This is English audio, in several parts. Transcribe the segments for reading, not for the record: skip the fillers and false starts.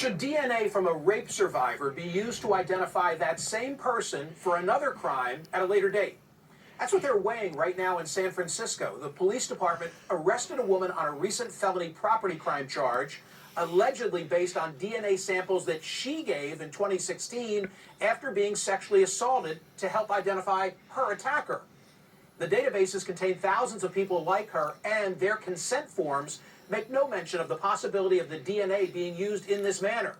Should DNA from a rape survivor be used to identify that same person for another crime at a later date? That's what they're weighing right now in San Francisco. The police department arrested a woman on a recent felony property crime charge, allegedly based on DNA samples that she gave in 2016 after being sexually assaulted to help identify her attacker. The databases contain thousands of people like her, and their consent forms make no mention of the possibility of the DNA being used in this manner.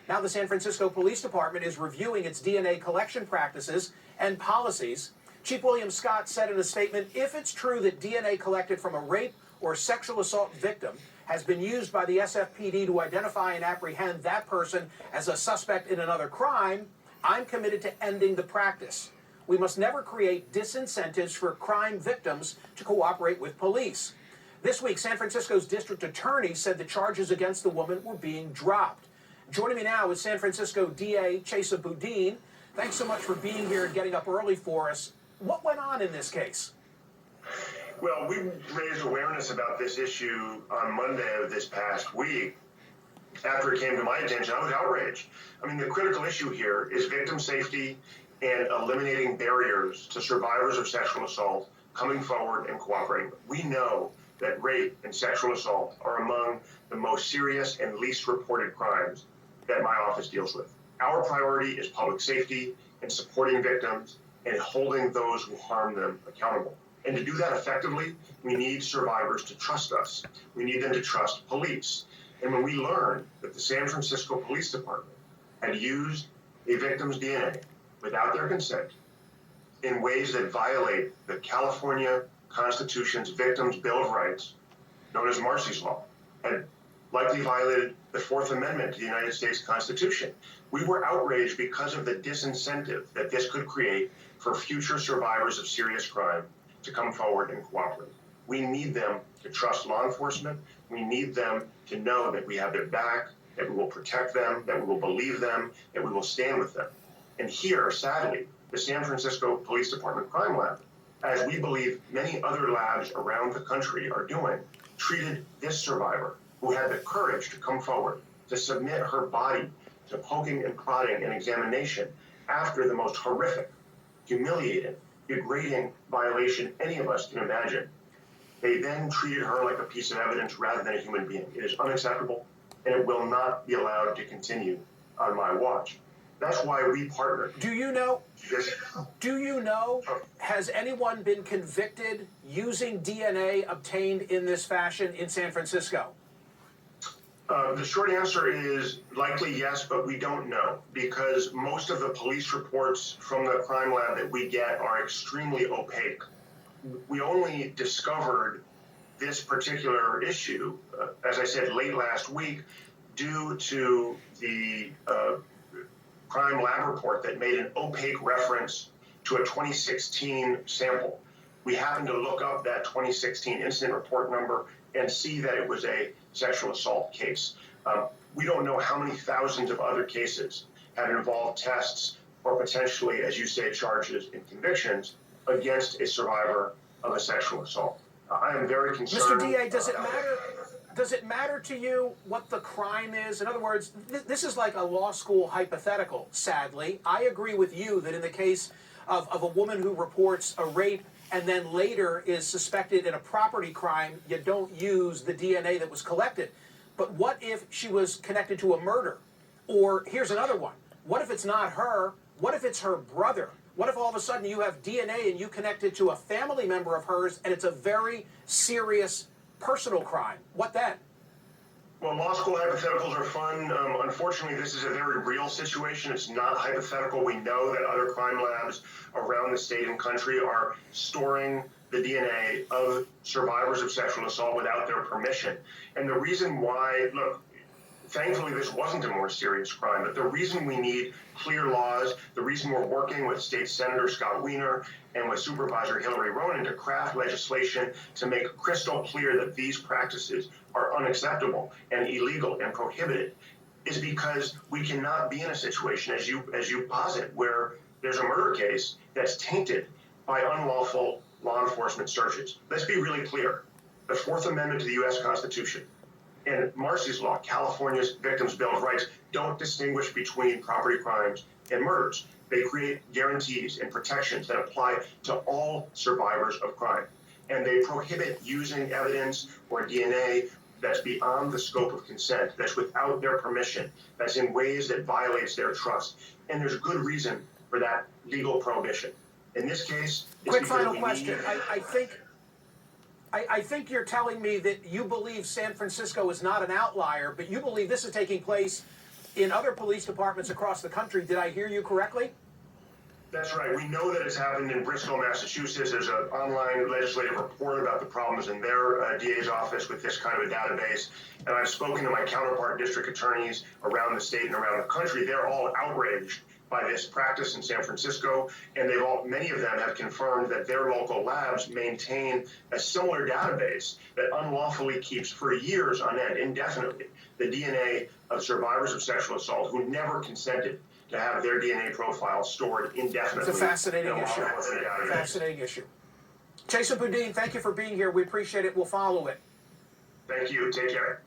Now the San Francisco Police Department is reviewing its DNA collection practices and policies. Chief William Scott said in a statement, if it's true that DNA collected from a rape or sexual assault victim has been used by the SFPD to identify and apprehend that person as a suspect in another crime, I'm committed to ending the practice. We must never create disincentives for crime victims to cooperate with police. This week, San Francisco's district attorney said the charges against the woman were being dropped. Joining me now is San Francisco DA Chesa Boudin. Thanks so much for being here and getting up early for us. What went on in this case? Well, we raised awareness about this issue on Monday of this past week. After it came to my attention, I was outraged. I mean, the critical issue here is victim safety and eliminating barriers to survivors of sexual assault coming forward and cooperating. We know that rape and sexual assault are among the most serious and least reported crimes that my office deals with. Our priority is public safety and supporting victims and holding those who harm them accountable. And to do that effectively, we need survivors to trust us. We need them to trust police. And when we learned that the San Francisco Police Department had used a victim's DNA without their consent in ways that violate the California Constitution's Victims' Bill of Rights, known as Marsy's Law, and likely violated the Fourth Amendment to the United States Constitution, we were outraged because of the disincentive that this could create for future survivors of serious crime to come forward and cooperate. We need them to trust law enforcement. We need them to know that we have their back, that we will protect them, that we will believe them, that we will stand with them. And here, sadly, the San Francisco Police Department Crime Lab, as we believe many other labs around the country are doing, treated this survivor who had the courage to come forward, to submit her body to poking and prodding and examination after the most horrific, humiliating, degrading violation any of us can imagine. They then treated her like a piece of evidence rather than a human being. It is unacceptable, and it will not be allowed to continue on my watch. That's why we partnered. Do you know, has anyone been convicted using DNA obtained in this fashion in San Francisco? The short answer is likely yes, but we don't know, because most of the police reports from the crime lab that we get are extremely opaque. We only discovered this particular issue, as I said, late last week, due to the crime lab report that made an opaque reference to a 2016 sample. We happened to look up that 2016 incident report number and see that it was a sexual assault case. We don't know how many thousands of other cases have involved tests or potentially, as you say, charges and convictions against a survivor of a sexual assault. I am very concerned. Mr. DA, does it matter to you what the crime is? In other words, this is like a law school hypothetical, sadly. I agree with you that in the case of a woman who reports a rape and then later is suspected in a property crime, you don't use the DNA that was collected. But what if she was connected to a murder? Or here's another one. What if it's not her? What if it's her brother? What if all of a sudden you have DNA and you connect it to a family member of hers and it's a very serious personal crime? What then? Well, law school hypotheticals are fun. Unfortunately, this is a very real situation. It's not hypothetical. We know that other crime labs around the state and country are storing the DNA of survivors of sexual assault without their permission. And the reason why, look, thankfully this wasn't a more serious crime, but the reason we need clear laws, the reason we're working with State Senator Scott Wiener and with Supervisor Hillary Ronen to craft legislation to make crystal clear that these practices are unacceptable and illegal and prohibited is because we cannot be in a situation, as you posit, where there's a murder case that's tainted by unlawful law enforcement searches. Let's be really clear. The Fourth Amendment to the U.S. Constitution And Marcy's Law, California's Victims' Bill of Rights, don't distinguish between property crimes and murders. They create guarantees and protections that apply to all survivors of crime. And they prohibit using evidence or DNA that's beyond the scope of consent, that's without their permission, that's in ways that violates their trust. And there's good reason for that legal prohibition. In this case, it's quick because final we question. need... I think you're telling me that you believe San Francisco is not an outlier, but you believe this is taking place in other police departments across the country. Did I hear you correctly? That's right. We know that it's happened in Bristol, Massachusetts. There's an online legislative report about the problems in their DA's office with this kind of a database. And I've spoken to my counterpart district attorneys around the state and around the country. They're all outraged by this practice in San Francisco, and many of them have confirmed that their local labs maintain a similar database that unlawfully keeps for years on end, indefinitely, the DNA of survivors of sexual assault who never consented to have their DNA profile stored indefinitely. It's a fascinating issue. Database. Fascinating issue. Jason Boudin, thank you for being here. We appreciate it. We'll follow it. Thank you. Take care.